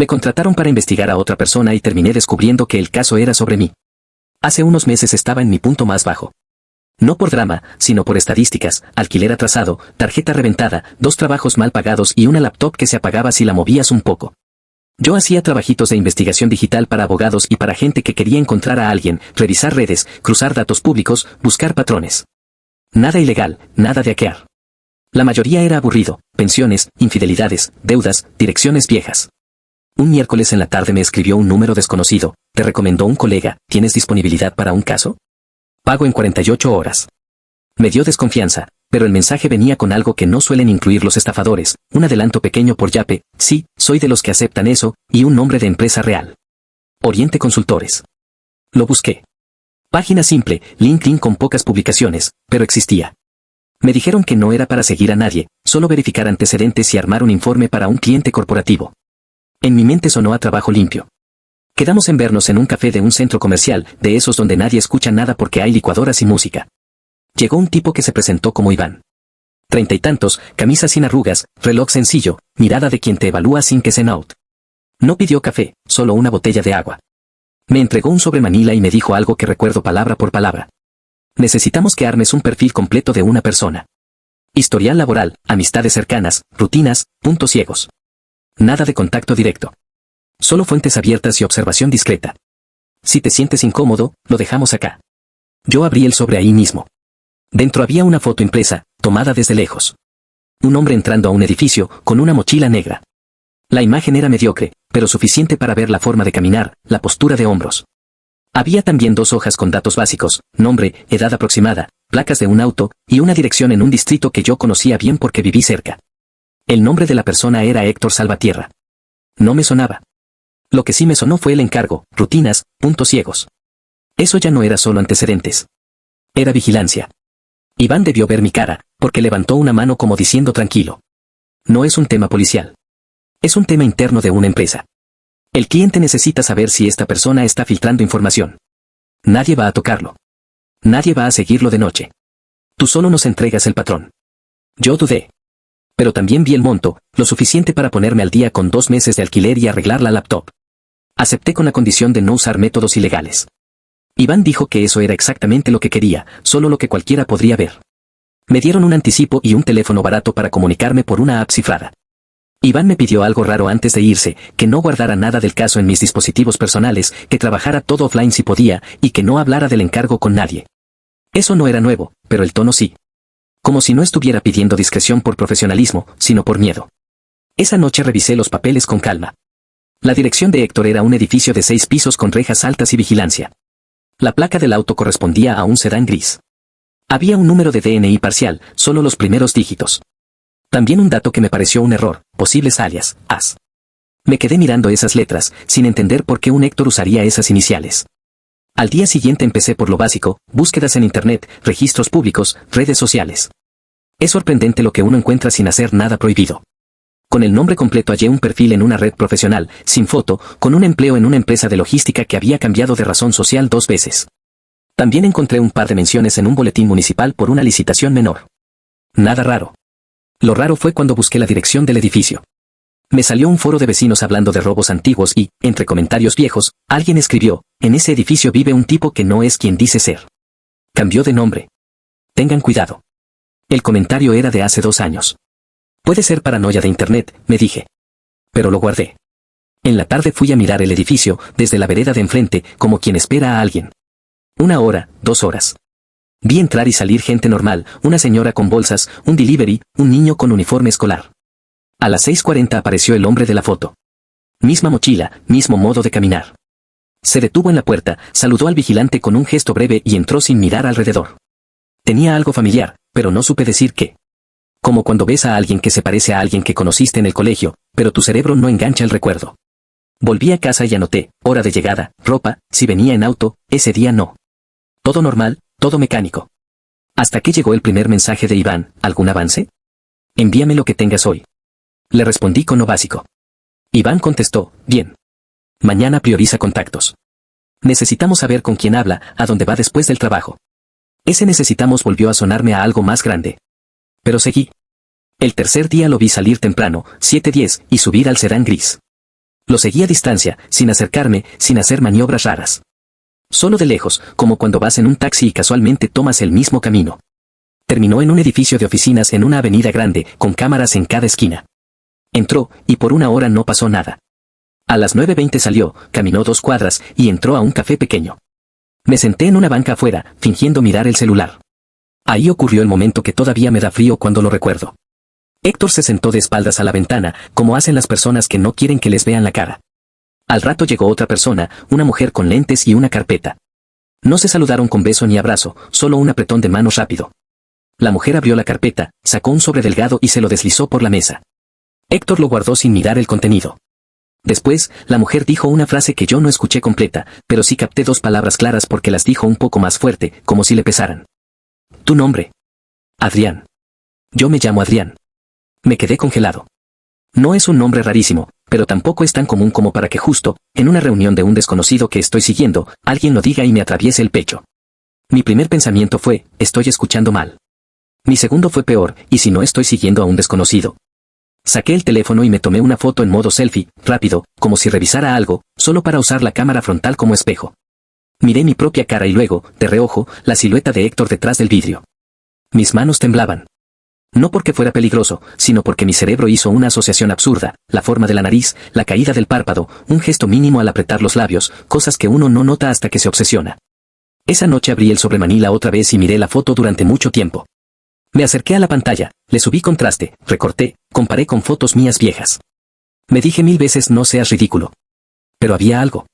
Me contrataron para investigar a otra persona y terminé descubriendo que el caso era sobre mí. Hace unos meses estaba en mi punto más bajo. No por drama, sino por estadísticas, alquiler atrasado, tarjeta reventada, 2 trabajos mal pagados y una laptop que se apagaba si la movías un poco. Yo hacía trabajitos de investigación digital para abogados y para gente que quería encontrar a alguien, revisar redes, cruzar datos públicos, buscar patrones. Nada ilegal, nada de hackear. La mayoría era aburrido, pensiones, infidelidades, deudas, direcciones viejas. Un miércoles en la tarde me escribió un número desconocido, te recomendó un colega, ¿tienes disponibilidad para un caso? Pago en 48 horas. Me dio desconfianza, pero el mensaje venía con algo que no suelen incluir los estafadores, un adelanto pequeño por yape, sí, soy de los que aceptan eso, y un nombre de empresa real. Oriente Consultores. Lo busqué. Página simple, LinkedIn con pocas publicaciones, pero existía. Me dijeron que no era para seguir a nadie, solo verificar antecedentes y armar un informe para un cliente corporativo. En mi mente sonó a trabajo limpio. Quedamos en vernos en un café de un centro comercial, de esos donde nadie escucha nada porque hay licuadoras y música. Llegó un tipo que se presentó como Iván. 30 y tantos, camisa sin arrugas, reloj sencillo, mirada de quien te evalúa sin que se note. No pidió café, solo una botella de agua. Me entregó un sobre manila y me dijo algo que recuerdo palabra por palabra. Necesitamos que armes un perfil completo de una persona. Historial laboral, amistades cercanas, rutinas, puntos ciegos. Nada de contacto directo. Solo fuentes abiertas y observación discreta. Si te sientes incómodo, lo dejamos acá. Yo abrí el sobre ahí mismo. Dentro había una foto impresa, tomada desde lejos. Un hombre entrando a un edificio, con una mochila negra. La imagen era mediocre, pero suficiente para ver la forma de caminar, la postura de hombros. Había también 2 hojas con datos básicos, nombre, edad aproximada, placas de un auto, y una dirección en un distrito que yo conocía bien porque viví cerca. El nombre de la persona era Héctor Salvatierra. No me sonaba. Lo que sí me sonó fue el encargo, rutinas, puntos ciegos. Eso ya no era solo antecedentes. Era vigilancia. Iván debió ver mi cara, porque levantó una mano como diciendo tranquilo. No es un tema policial. Es un tema interno de una empresa. El cliente necesita saber si esta persona está filtrando información. Nadie va a tocarlo. Nadie va a seguirlo de noche. Tú solo nos entregas el patrón. Yo dudé. Pero también vi el monto, lo suficiente para ponerme al día con 2 meses de alquiler y arreglar la laptop. Acepté con la condición de no usar métodos ilegales. Iván dijo que eso era exactamente lo que quería, solo lo que cualquiera podría ver. Me dieron un anticipo y un teléfono barato para comunicarme por una app cifrada. Iván me pidió algo raro antes de irse, que no guardara nada del caso en mis dispositivos personales, que trabajara todo offline si podía, y que no hablara del encargo con nadie. Eso no era nuevo, pero el tono sí. Como si no estuviera pidiendo discreción por profesionalismo, sino por miedo. Esa noche revisé los papeles con calma. La dirección de Héctor era un edificio de 6 pisos con rejas altas y vigilancia. La placa del auto correspondía a un sedán gris. Había un número de DNI parcial, solo los primeros dígitos. También un dato que me pareció un error, posibles alias, AS. Me quedé mirando esas letras, sin entender por qué un Héctor usaría esas iniciales. Al día siguiente empecé por lo básico, búsquedas en internet, registros públicos, redes sociales. Es sorprendente lo que uno encuentra sin hacer nada prohibido. Con el nombre completo hallé un perfil en una red profesional, sin foto, con un empleo en una empresa de logística que había cambiado de razón social 2 veces. También encontré un par de menciones en un boletín municipal por una licitación menor. Nada raro. Lo raro fue cuando busqué la dirección del edificio. Me salió un foro de vecinos hablando de robos antiguos y, entre comentarios viejos, alguien escribió, en ese edificio vive un tipo que no es quien dice ser. Cambió de nombre. Tengan cuidado. El comentario era de hace 2 años. Puede ser paranoia de internet, me dije. Pero lo guardé. En la tarde fui a mirar el edificio, desde la vereda de enfrente, como quien espera a alguien. 1 hora, 2 horas. Vi entrar y salir gente normal, una señora con bolsas, un delivery, un niño con uniforme escolar. A las 6:40 apareció el hombre de la foto. Misma mochila, mismo modo de caminar. Se detuvo en la puerta, saludó al vigilante con un gesto breve y entró sin mirar alrededor. Tenía algo familiar, pero no supe decir qué. Como cuando ves a alguien que se parece a alguien que conociste en el colegio, pero tu cerebro no engancha el recuerdo. Volví a casa y anoté, hora de llegada, ropa, si venía en auto, ese día no. Todo normal, todo mecánico. Hasta que llegó el primer mensaje de Iván, ¿algún avance? Envíame lo que tengas hoy. Le respondí con lo básico. Iván contestó, bien. Mañana prioriza contactos. Necesitamos saber con quién habla, a dónde va después del trabajo. Ese necesitamos volvió a sonarme a algo más grande. Pero seguí. El tercer día lo vi salir temprano, 7:10, y subir al sedán gris. Lo seguí a distancia, sin acercarme, sin hacer maniobras raras. Solo de lejos, como cuando vas en un taxi y casualmente tomas el mismo camino. Terminó en un edificio de oficinas en una avenida grande, con cámaras en cada esquina. Entró, y por una hora no pasó nada. A las 9:20 salió, caminó 2 cuadras, y entró a un café pequeño. Me senté en una banca afuera, fingiendo mirar el celular. Ahí ocurrió el momento que todavía me da frío cuando lo recuerdo. Héctor se sentó de espaldas a la ventana, como hacen las personas que no quieren que les vean la cara. Al rato llegó otra persona, una mujer con lentes y una carpeta. No se saludaron con beso ni abrazo, solo un apretón de manos rápido. La mujer abrió la carpeta, sacó un sobre delgado y se lo deslizó por la mesa. Héctor lo guardó sin mirar el contenido. Después, la mujer dijo una frase que yo no escuché completa, pero sí capté 2 palabras claras porque las dijo un poco más fuerte, como si le pesaran. ¿Tu nombre? Adrián. Yo me llamo Adrián. Me quedé congelado. No es un nombre rarísimo, pero tampoco es tan común como para que justo, en una reunión de un desconocido que estoy siguiendo, alguien lo diga y me atraviese el pecho. Mi primer pensamiento fue, estoy escuchando mal. Mi segundo fue peor, ¿y si no estoy siguiendo a un desconocido? Saqué el teléfono y me tomé una foto en modo selfie, rápido, como si revisara algo, solo para usar la cámara frontal como espejo. Miré mi propia cara y luego, de reojo, la silueta de Héctor detrás del vidrio. Mis manos temblaban. No porque fuera peligroso, sino porque mi cerebro hizo una asociación absurda, la forma de la nariz, la caída del párpado, un gesto mínimo al apretar los labios, cosas que uno no nota hasta que se obsesiona. Esa noche abrí el sobremanila otra vez y miré la foto durante mucho tiempo. Me acerqué a la pantalla, le subí contraste, recorté, comparé con fotos mías viejas. Me dije 1000 veces no seas ridículo. Pero había algo.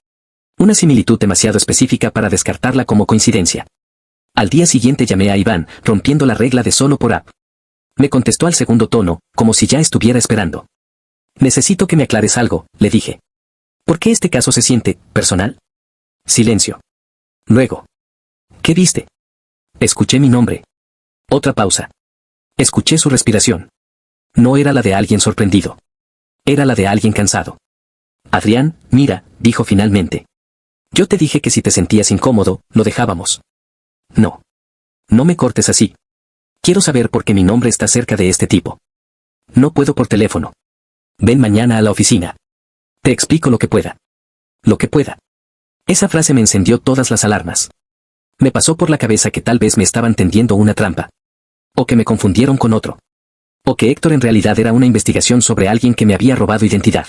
Una similitud demasiado específica para descartarla como coincidencia. Al día siguiente llamé a Iván, rompiendo la regla de solo por app. Me contestó al segundo tono, como si ya estuviera esperando. Necesito que me aclares algo, le dije. ¿Por qué este caso se siente personal? Silencio. Luego. ¿Qué viste? Escuché mi nombre. Otra pausa. Escuché su respiración. No era la de alguien sorprendido. Era la de alguien cansado. Adrián, mira, dijo finalmente. Yo te dije que si te sentías incómodo, lo dejábamos. No. No me cortes así. Quiero saber por qué mi nombre está cerca de este tipo. No puedo por teléfono. Ven mañana a la oficina. Te explico lo que pueda. Lo que pueda. Esa frase me encendió todas las alarmas. Me pasó por la cabeza que tal vez me estaban tendiendo una trampa. O que me confundieron con otro. O que Héctor en realidad era una investigación sobre alguien que me había robado identidad.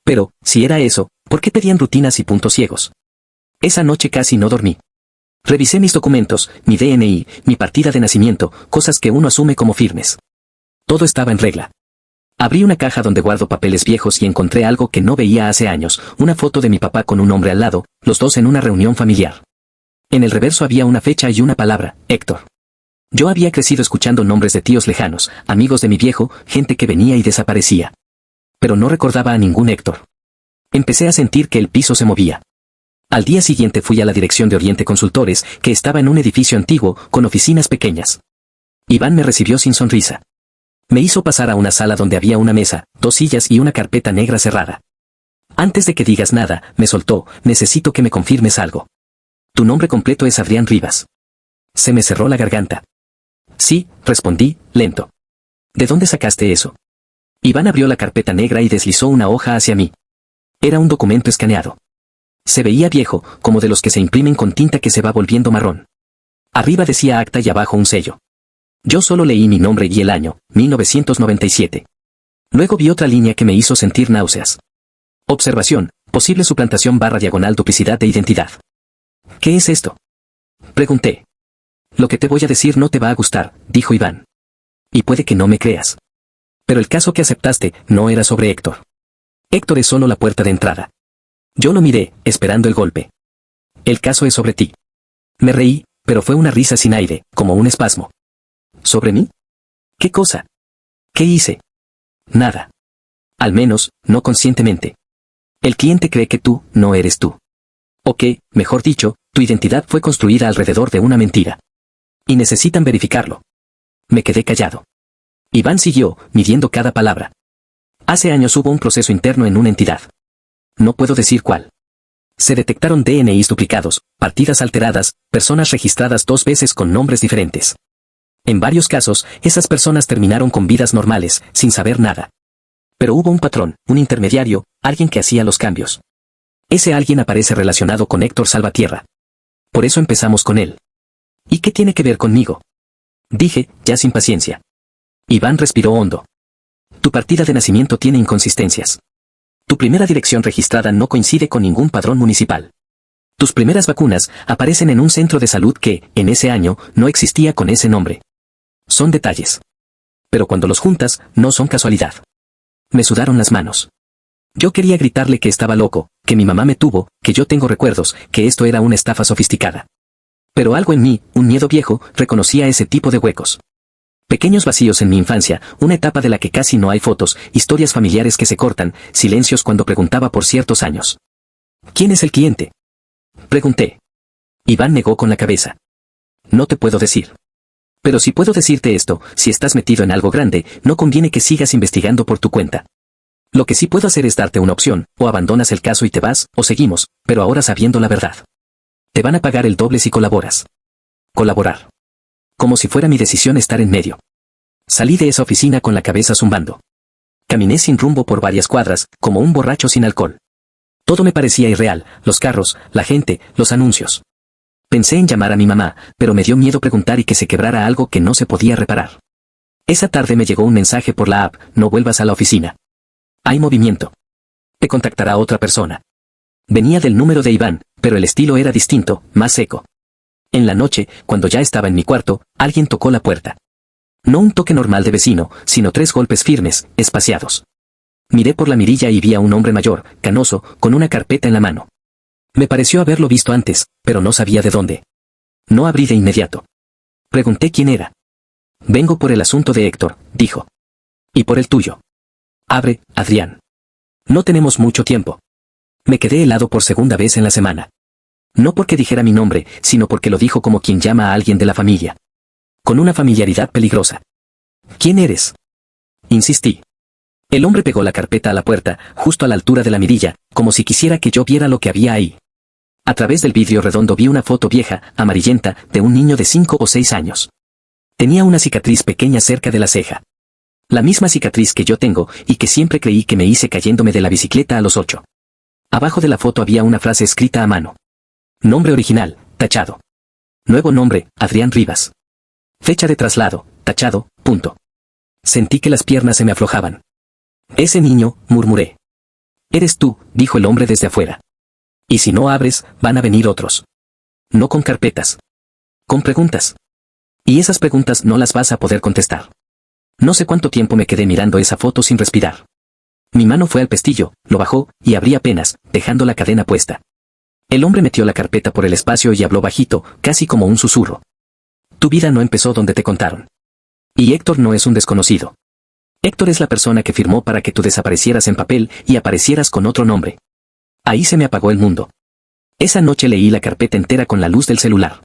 Pero, si era eso, ¿por qué pedían rutinas y puntos ciegos? Esa noche casi no dormí. Revisé mis documentos, mi DNI, mi partida de nacimiento, cosas que uno asume como firmes. Todo estaba en regla. Abrí una caja donde guardo papeles viejos y encontré algo que no veía hace años, una foto de mi papá con un hombre al lado, los dos en una reunión familiar. En el reverso había una fecha y una palabra, Héctor. Yo había crecido escuchando nombres de tíos lejanos, amigos de mi viejo, gente que venía y desaparecía. Pero no recordaba a ningún Héctor. Empecé a sentir que el piso se movía. Al día siguiente fui a la dirección de Oriente Consultores, que estaba en un edificio antiguo, con oficinas pequeñas. Iván me recibió sin sonrisa. Me hizo pasar a una sala donde había una mesa, 2 sillas y una carpeta negra cerrada. Antes de que digas nada, me soltó, necesito que me confirmes algo. Tu nombre completo es Adrián Rivas. Se me cerró la garganta. Sí, respondí, lento. ¿De dónde sacaste eso? Iván abrió la carpeta negra y deslizó una hoja hacia mí. Era un documento escaneado. Se veía viejo, como de los que se imprimen con tinta que se va volviendo marrón. Arriba decía acta y abajo un sello. Yo solo leí mi nombre y el año, 1997. Luego vi otra línea que me hizo sentir náuseas. Observación, posible suplantación / duplicidad de identidad. ¿Qué es esto? Pregunté. Lo que te voy a decir no te va a gustar, dijo Iván. Y puede que no me creas. Pero el caso que aceptaste no era sobre Héctor. Héctor es solo la puerta de entrada. Yo lo miré, esperando el golpe. El caso es sobre ti. Me reí, pero fue una risa sin aire, como un espasmo. ¿Sobre mí? ¿Qué cosa? ¿Qué hice? Nada. Al menos, no conscientemente. El cliente cree que tú no eres tú. O que, mejor dicho, tu identidad fue construida alrededor de una mentira. Y necesitan verificarlo. Me quedé callado. Iván siguió, midiendo cada palabra. Hace años hubo un proceso interno en una entidad. No puedo decir cuál. Se detectaron DNIs duplicados, partidas alteradas, personas registradas 2 veces con nombres diferentes. En varios casos, esas personas terminaron con vidas normales, sin saber nada. Pero hubo un patrón, un intermediario, alguien que hacía los cambios. Ese alguien aparece relacionado con Héctor Salvatierra. Por eso empezamos con él. ¿Y qué tiene que ver conmigo? Dije, ya sin paciencia. Iván respiró hondo. Tu partida de nacimiento tiene inconsistencias. Tu primera dirección registrada no coincide con ningún padrón municipal. Tus primeras vacunas aparecen en un centro de salud que, en ese año, no existía con ese nombre. Son detalles. Pero cuando los juntas, no son casualidad. Me sudaron las manos. Yo quería gritarle que estaba loco, que mi mamá me tuvo, que yo tengo recuerdos, que esto era una estafa sofisticada. Pero algo en mí, un miedo viejo, reconocía ese tipo de huecos. Pequeños vacíos en mi infancia, una etapa de la que casi no hay fotos, historias familiares que se cortan, silencios cuando preguntaba por ciertos años. ¿Quién es el cliente? Pregunté. Iván negó con la cabeza. No te puedo decir. Pero si puedo decirte esto, si estás metido en algo grande, no conviene que sigas investigando por tu cuenta. Lo que sí puedo hacer es darte una opción, o abandonas el caso y te vas, o seguimos, pero ahora sabiendo la verdad. Te van a pagar el doble si colaboras. Colaborar. Como si fuera mi decisión estar en medio. Salí de esa oficina con la cabeza zumbando. Caminé sin rumbo por varias cuadras, como un borracho sin alcohol. Todo me parecía irreal, los carros, la gente, los anuncios. Pensé en llamar a mi mamá, pero me dio miedo preguntar y que se quebrara algo que no se podía reparar. Esa tarde me llegó un mensaje por la app, no vuelvas a la oficina. Hay movimiento. Te contactará otra persona. Venía del número de Iván, pero el estilo era distinto, más seco. En la noche, cuando ya estaba en mi cuarto, alguien tocó la puerta. No un toque normal de vecino, sino 3 golpes firmes, espaciados. Miré por la mirilla y vi a un hombre mayor, canoso, con una carpeta en la mano. Me pareció haberlo visto antes, pero no sabía de dónde. No abrí de inmediato. Pregunté quién era. Vengo por el asunto de Héctor, dijo. Y por el tuyo. Abre, Adrián. No tenemos mucho tiempo. Me quedé helado por segunda vez en la semana. No porque dijera mi nombre, sino porque lo dijo como quien llama a alguien de la familia. Con una familiaridad peligrosa. ¿Quién eres? Insistí. El hombre pegó la carpeta a la puerta, justo a la altura de la mirilla, como si quisiera que yo viera lo que había ahí. A través del vidrio redondo vi una foto vieja, amarillenta, de un niño de 5 o 6 años. Tenía una cicatriz pequeña cerca de la ceja. La misma cicatriz que yo tengo, y que siempre creí que me hice cayéndome de la bicicleta a los 8. Abajo de la foto había una frase escrita a mano. Nombre original, tachado. Nuevo nombre, Adrián Rivas. Fecha de traslado, tachado, punto. Sentí que las piernas se me aflojaban. Ese niño, murmuré. Eres tú, dijo el hombre desde afuera. Y si no abres, van a venir otros. No con carpetas. Con preguntas. Y esas preguntas no las vas a poder contestar. No sé cuánto tiempo me quedé mirando esa foto sin respirar. Mi mano fue al pestillo, lo bajó, y abrí apenas, dejando la cadena puesta. El hombre metió la carpeta por el espacio y habló bajito, casi como un susurro. Tu vida no empezó donde te contaron. Y Héctor no es un desconocido. Héctor es la persona que firmó para que tú desaparecieras en papel y aparecieras con otro nombre. Ahí se me apagó el mundo. Esa noche leí la carpeta entera con la luz del celular.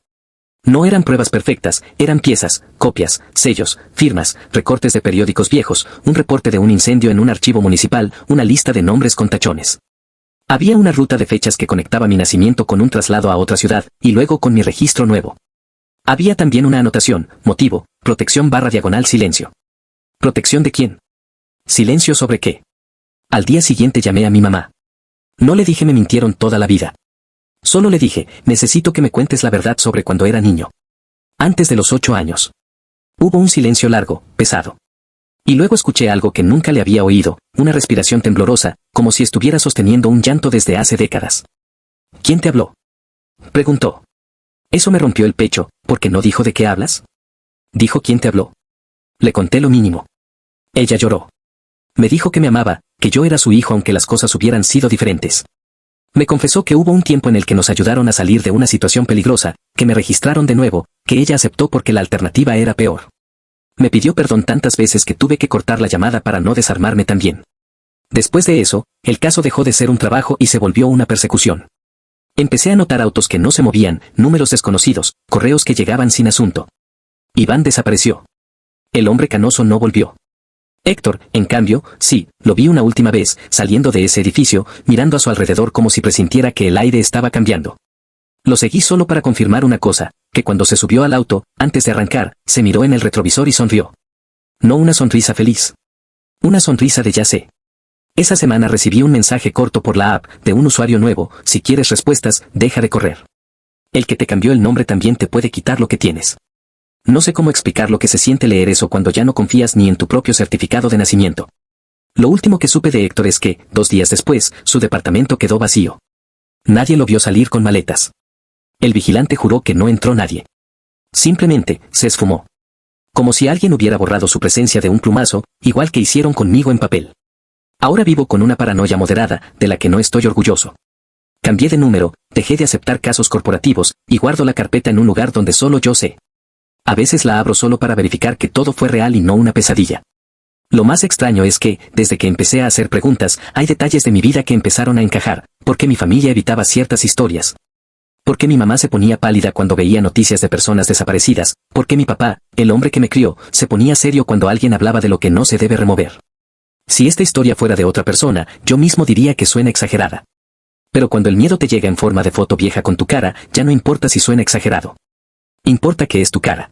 No eran pruebas perfectas, eran piezas, copias, sellos, firmas, recortes de periódicos viejos, un reporte de un incendio en un archivo municipal, una lista de nombres con tachones. Había una ruta de fechas que conectaba mi nacimiento con un traslado a otra ciudad, y luego con mi registro nuevo. Había también una anotación, motivo, protección / silencio. ¿Protección de quién? ¿Silencio sobre qué? Al día siguiente llamé a mi mamá. No le dije me mintieron toda la vida. Solo le dije, necesito que me cuentes la verdad sobre cuando era niño. Antes de los 8 años. Hubo un silencio largo, pesado. Y luego escuché algo que nunca le había oído, una respiración temblorosa, como si estuviera sosteniendo un llanto desde hace décadas. ¿Quién te habló? Preguntó. Eso me rompió el pecho, porque no dijo de qué hablas. Dijo quién te habló. Le conté lo mínimo. Ella lloró. Me dijo que me amaba, que yo era su hijo aunque las cosas hubieran sido diferentes. Me confesó que hubo un tiempo en el que nos ayudaron a salir de una situación peligrosa, que me registraron de nuevo, que ella aceptó porque la alternativa era peor. Me pidió perdón tantas veces que tuve que cortar la llamada para no desarmarme también. Después de eso, el caso dejó de ser un trabajo y se volvió una persecución. Empecé a notar autos que no se movían, números desconocidos, correos que llegaban sin asunto. Iván desapareció. El hombre canoso no volvió. Héctor, en cambio, sí, lo vi una última vez, saliendo de ese edificio, mirando a su alrededor como si presintiera que el aire estaba cambiando. Lo seguí solo para confirmar una cosa, que cuando se subió al auto, antes de arrancar, se miró en el retrovisor y sonrió. No una sonrisa feliz. Una sonrisa de ya sé. Esa semana recibí un mensaje corto por la app de un usuario nuevo: si quieres respuestas, deja de correr. El que te cambió el nombre también te puede quitar lo que tienes. No sé cómo explicar lo que se siente leer eso cuando ya no confías ni en tu propio certificado de nacimiento. Lo último que supe de Héctor es que, 2 días después, su departamento quedó vacío. Nadie lo vio salir con maletas. El vigilante juró que no entró nadie. Simplemente, se esfumó. Como si alguien hubiera borrado su presencia de un plumazo, igual que hicieron conmigo en papel. Ahora vivo con una paranoia moderada, de la que no estoy orgulloso. Cambié de número, dejé de aceptar casos corporativos, y guardo la carpeta en un lugar donde solo yo sé. A veces la abro solo para verificar que todo fue real y no una pesadilla. Lo más extraño es que, desde que empecé a hacer preguntas, hay detalles de mi vida que empezaron a encajar: por qué mi familia evitaba ciertas historias, por qué mi mamá se ponía pálida cuando veía noticias de personas desaparecidas, por qué mi papá, el hombre que me crió, se ponía serio cuando alguien hablaba de lo que no se debe remover. Si esta historia fuera de otra persona, yo mismo diría que suena exagerada. Pero cuando el miedo te llega en forma de foto vieja con tu cara, ya no importa si suena exagerado. Importa que es tu cara.